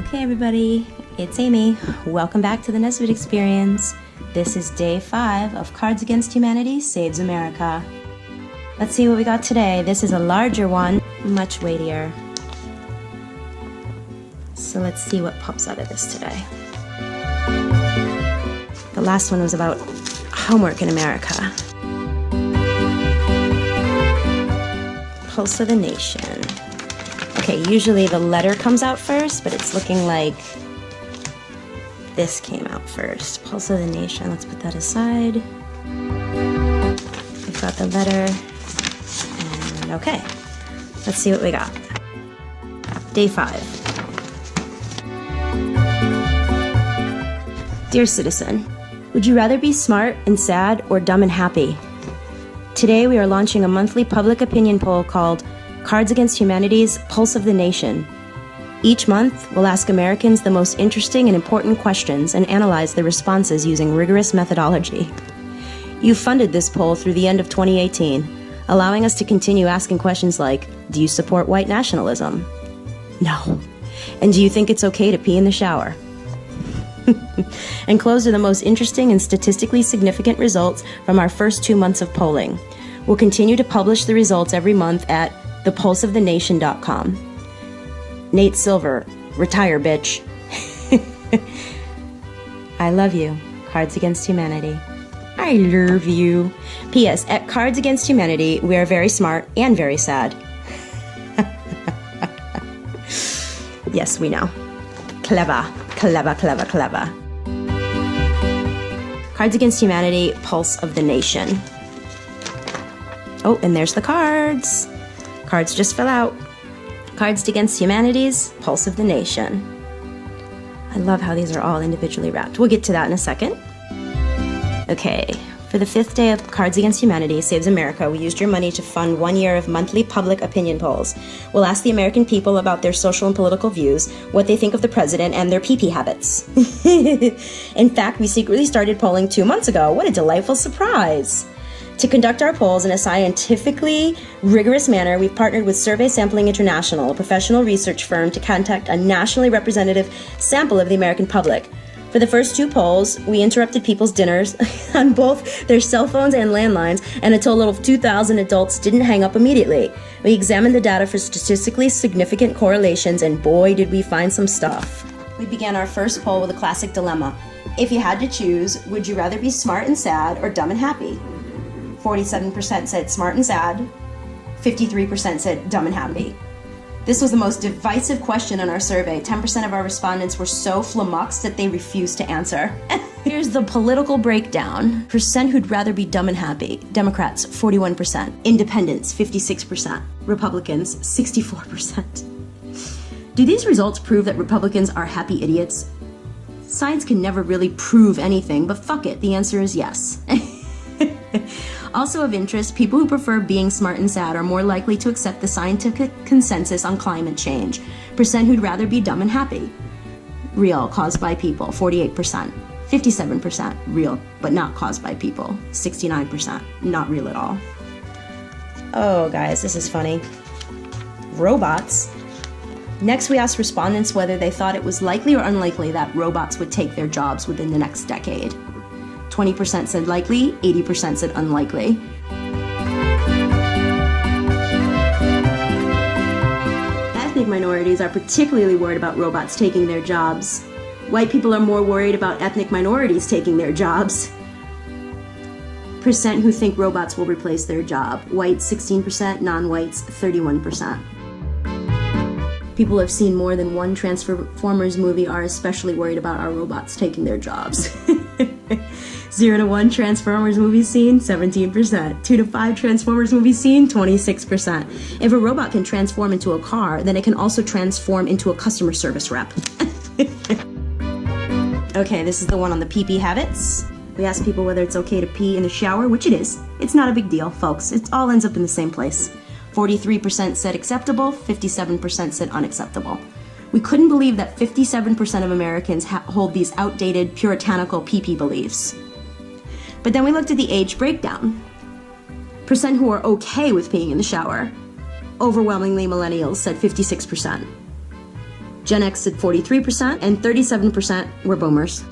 Okay everybody, it's Amy. Welcome back to the Nesbitt Experience. This is day 5 of Cards Against Humanity Saves America. Let's see what we got today. This is a larger one, much weightier. So let's see what pops out of this today. The last one was about homework in America. Pulse of the Nation. Okay, usually the letter comes out first, but it's looking like this came out first. Pulse of the Nation, let's put that aside. We've got the letter, and okay. Let's see what we got. Day 5. Dear citizen, would you rather be smart and sad or dumb and happy? Today we are launching a monthly public opinion poll called Cards Against Humanity's Pulse of the Nation. Each month, we'll ask Americans the most interesting and important questions and analyze the responses using rigorous methodology. You funded this poll through the end of 2018, allowing us to continue asking questions like, do you support white nationalism? No. And do you think it's okay to pee in the shower? Enclosed are the most interesting and statistically significant results from our first 2 months of polling. We'll continue to publish the results every month at thepulseofthenation.com. Nate Silver, retire, bitch. I love you. Cards Against Humanity. I love you. P.S. At Cards Against Humanity, we are very smart and very sad. Yes, we know. Clever, clever, clever, clever. Cards Against Humanity, Pulse of the Nation. Oh, and there's the cards. Cards just fell out. Cards Against Humanity's Pulse of the Nation. I love how these are all individually wrapped. We'll get to that in a second. Okay, for the 5th day of Cards Against Humanity Saves America, we used your money to fund 1 year of monthly public opinion polls. We'll ask the American people about their social and political views, what they think of the president, and their pee-pee habits. In fact, we secretly started polling 2 months ago. What a delightful surprise! To conduct our polls in a scientifically rigorous manner, we've partnered with Survey Sampling International, a professional research firm, to contact a nationally representative sample of the American public. For the first 2 polls, we interrupted people's dinners on both their cell phones and landlines, and a total of 2,000 adults didn't hang up immediately. We examined the data for statistically significant correlations, and boy, did we find some stuff. We began our first poll with a classic dilemma. If you had to choose, would you rather be smart and sad or dumb and happy? 47% said smart and sad, 53% said dumb and happy. This was the most divisive question in our survey. 10% of our respondents were so flummoxed that they refused to answer. Here's the political breakdown. Percent who'd rather be dumb and happy. Democrats, 41%. Independents, 56%. Republicans, 64%. Do these results prove that Republicans are happy idiots? Science can never really prove anything, but fuck it, the answer is yes. Also of interest, people who prefer being smart and sad are more likely to accept the scientific consensus on climate change. Percent who'd rather be dumb and happy. Real, caused by people, 48%. 57% real, but not caused by people. 69% not real at all. Oh, guys, this is funny. Robots. Next, we asked respondents whether they thought it was likely or unlikely that robots would take their jobs within the next decade. 20% said likely, 80% said unlikely. Ethnic minorities are particularly worried about robots taking their jobs. White people are more worried about ethnic minorities taking their jobs. Percent who think robots will replace their job. Whites, 16%, non-whites, 31%. People who have seen more than one Transformers movie are especially worried about our robots taking their jobs. 0 to 1 Transformers movie seen, 17%. 2 to 5 Transformers movie seen, 26%. If a robot can transform into a car, then it can also transform into a customer service rep. Okay, this is the one on the pee-pee habits. We asked people whether it's okay to pee in the shower, which it is. It's not a big deal, folks. It all ends up in the same place. 43% said acceptable, 57% said unacceptable. We couldn't believe that 57% of Americans hold these outdated, puritanical pee-pee beliefs. But then we looked at the age breakdown. Percent who are okay with peeing in the shower. Overwhelmingly millennials said 56%. Gen X said 43%, and 37% were boomers.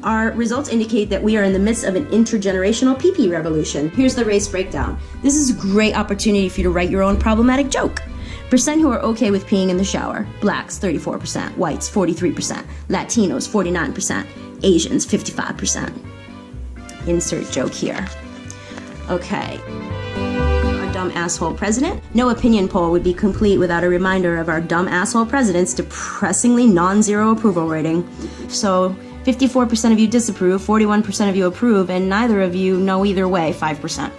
Our results indicate that we are in the midst of an intergenerational pee-pee revolution. Here's the race breakdown. This is a great opportunity for you to write your own problematic joke. Percent who are okay with peeing in the shower. Blacks, 34%. Whites, 43%. Latinos, 49%. Asians, 55%. Insert joke here. Okay. Our dumb asshole president. No opinion poll would be complete without a reminder of our dumb asshole president's depressingly non-zero approval rating. So 54% of you disapprove, 41% of you approve, and neither of you know either way, 5%.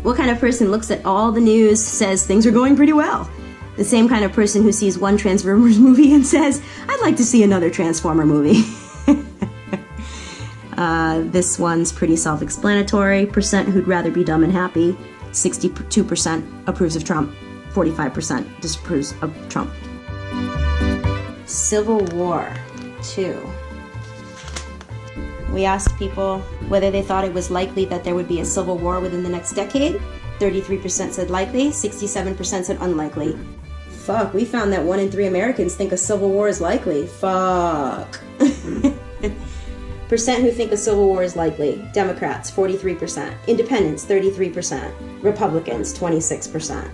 What kind of person looks at all the news, says things are going pretty well? The same kind of person who sees one Transformers movie and says, I'd like to see another Transformer movie. This one's pretty self-explanatory. Percent who'd rather be dumb and happy. 62% approves of Trump. 45% disapproves of Trump. Civil War 2. We asked people whether they thought it was likely that there would be a civil war within the next decade. 33% said likely, 67% said unlikely. Fuck, we found that 1 in 3 Americans think a civil war is likely. Fuck. Percent who think a civil war is likely. Democrats, 43%. Independents, 33%. Republicans, 26%.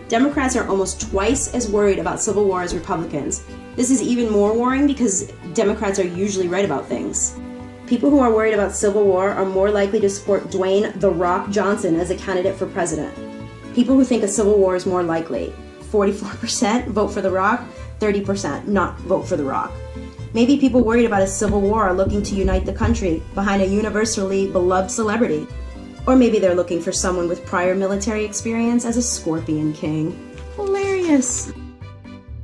Democrats are almost twice as worried about civil war as Republicans. This is even more worrying because Democrats are usually right about things. People who are worried about civil war are more likely to support Dwayne "The Rock" Johnson as a candidate for president. People who think a civil war is more likely. 44% vote for The Rock, 30% not vote for The Rock. Maybe people worried about a civil war are looking to unite the country behind a universally beloved celebrity. Or maybe they're looking for someone with prior military experience as a Scorpion King. Hilarious.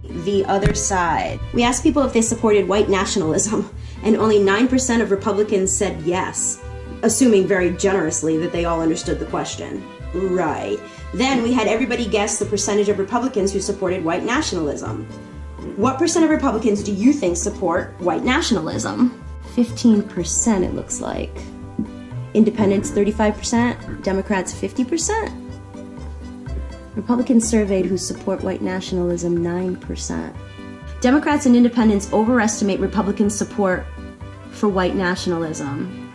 The other side. We asked people if they supported white nationalism, and only 9% of Republicans said yes, assuming very generously that they all understood the question. Right. Then we had everybody guess the percentage of Republicans who supported white nationalism. What percent of Republicans do you think support white nationalism? 15% it looks like. Independents 35%, Democrats 50%. Republicans surveyed who support white nationalism 9%. Democrats and independents overestimate Republicans' support for white nationalism.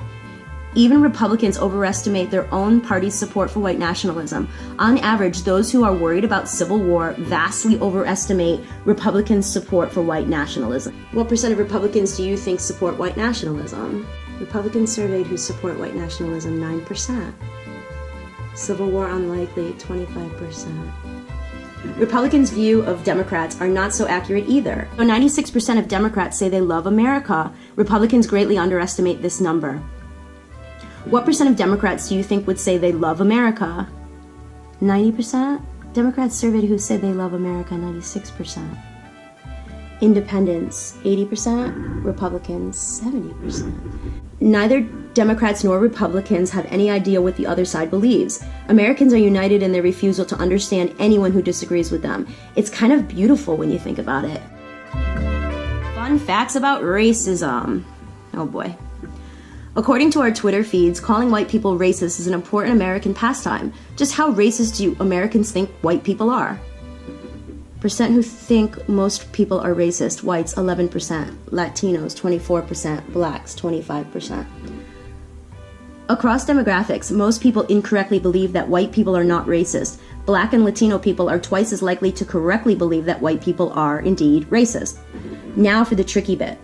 Even Republicans overestimate their own party's support for white nationalism. On average, those who are worried about civil war vastly overestimate Republicans' support for white nationalism. What percent of Republicans do you think support white nationalism? Republicans surveyed who support white nationalism 9%. Civil war unlikely 25%. Republicans' view of Democrats are not so accurate either. Though 96% of Democrats say they love America, Republicans greatly underestimate this number. What percent of Democrats do you think would say they love America? 90%? Democrats surveyed who say they love America, 96%. Independents, 80%. Republicans, 70%. Neither Democrats nor Republicans have any idea what the other side believes. Americans are united in their refusal to understand anyone who disagrees with them. It's kind of beautiful when you think about it. Fun facts about racism. Oh boy. According to our Twitter feeds, calling white people racist is an important American pastime. Just how racist do Americans think white people are? Percent who think most people are racist. Whites, 11%. Latinos, 24%. Blacks, 25%. Across demographics, most people incorrectly believe that white people are not racist. Black and Latino people are twice as likely to correctly believe that white people are, indeed, racist. Now for the tricky bit.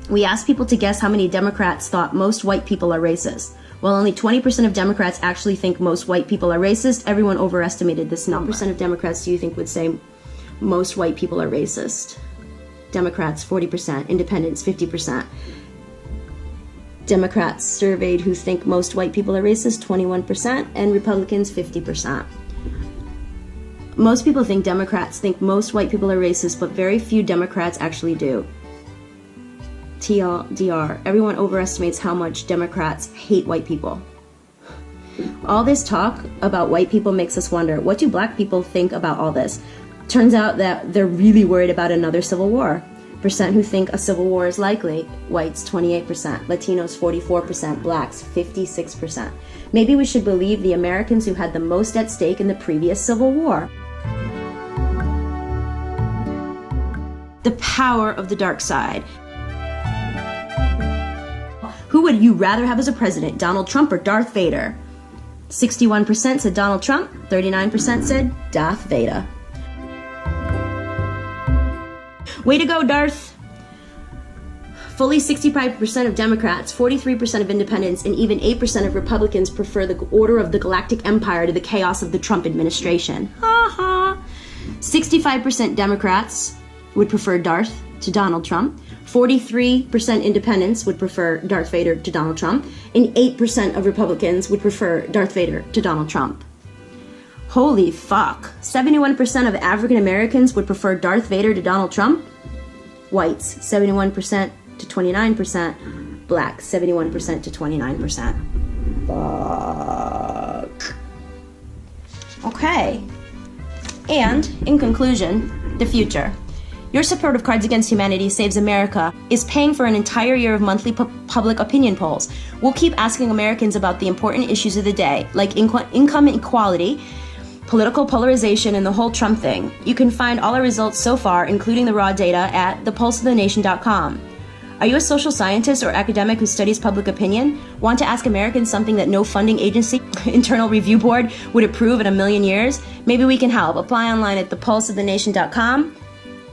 We asked people to guess how many Democrats thought most white people are racist. While only 20% of Democrats actually think most white people are racist, everyone overestimated this number. What percent of Democrats do you think would say most white people are racist? Democrats, 40%. Independents, 50%. Democrats surveyed who think most white people are racist, 21%, and Republicans, 50%. Most people think Democrats think most white people are racist, but very few Democrats actually do. TLDR, everyone overestimates how much Democrats hate white people. All this talk about white people makes us wonder, what do black people think about all this? Turns out that they're really worried about another civil war. Percent who think a civil war is likely. Whites, 28%. Latinos, 44%. Blacks, 56%. Maybe we should believe the Americans who had the most at stake in the previous civil war. The power of the dark side. Who would you rather have as a president, Donald Trump or Darth Vader? 61% said Donald Trump, 39% said Darth Vader. Way to go, Darth! Fully 65% of Democrats, 43% of independents, and even 8% of Republicans prefer the order of the galactic empire to the chaos of the Trump administration. Ha ha! 65% Democrats would prefer Darth to Donald Trump, 43% independents would prefer Darth Vader to Donald Trump, and 8% of Republicans would prefer Darth Vader to Donald Trump. Holy fuck. 71% of African Americans would prefer Darth Vader to Donald Trump. Whites, 71% to 29%. Blacks, 71% to 29%. Fuck. Okay. And, in conclusion, the future. Your support of Cards Against Humanity Saves America is paying for an entire year of monthly public opinion polls. We'll keep asking Americans about the important issues of the day, like income inequality, political polarization, and the whole Trump thing. You can find all our results so far, including the raw data, at thepulseofthenation.com. Are you a social scientist or academic who studies public opinion? Want to ask Americans something that no funding agency, internal review board, would approve in a million years? Maybe we can help. Apply online at thepulseofthenation.com.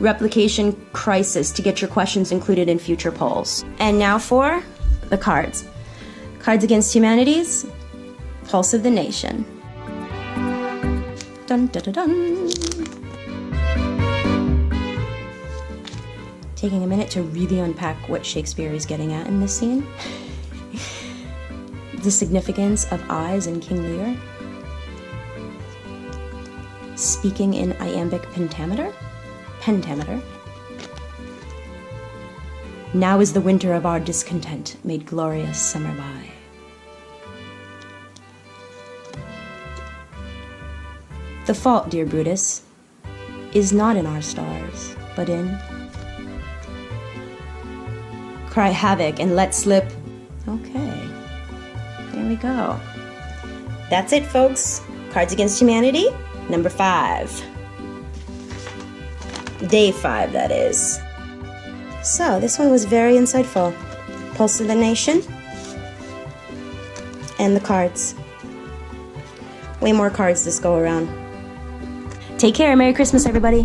Replication crisis to get your questions included in future polls. And now for the cards. Cards Against Humanity's Pulse of the Nation. Dun dun dun dun. Taking a minute to really unpack what Shakespeare is getting at in this scene. The significance of eyes in King Lear. Speaking in iambic pentameter. Now is the winter of our discontent made glorious summer by. The fault, dear Brutus, is not in our stars, but in... Cry havoc and let slip. Okay, there we go. That's it, folks. Cards Against Humanity, number 5. Day 5, that is. So, this one was very insightful. Pulse of the Nation. And the cards. Way more cards this go around. Take care. Merry Christmas, everybody.